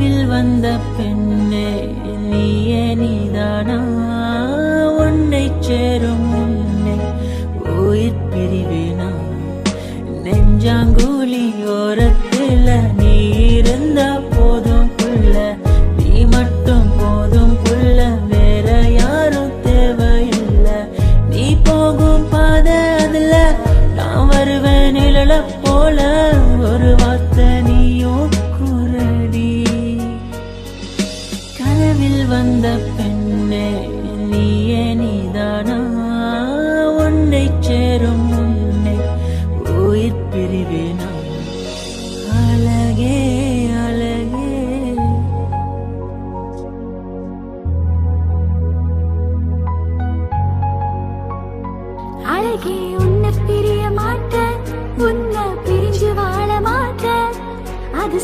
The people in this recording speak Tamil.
கனவில் வந்த பெண்ணே நீயே நீதானா உன்னை சேரும் முன்னே உயிர் பிரிவேனா நெஞ்சாங்கூலி ஓரத்துல நீ இருந்தா போதும் புள்ள நீ மட்டும் போதும் புள்ள வேற யாரும் தேவையில்லை நீ போகும் பாதை அதுல நான் வருவேன் நிழல போல ஒரு வார்த்தை நீயும் குரடி கனவில் வந்த பெண்ணே நீயே நீதானா உன்னை சேரும் முன்னே உயிர் பிரிவேனா அழகே அழகே அழகே உன்னை பிரிய மாட்டேன் உன்னை பிரிஞ்சு வாழ மாட்டேன் அது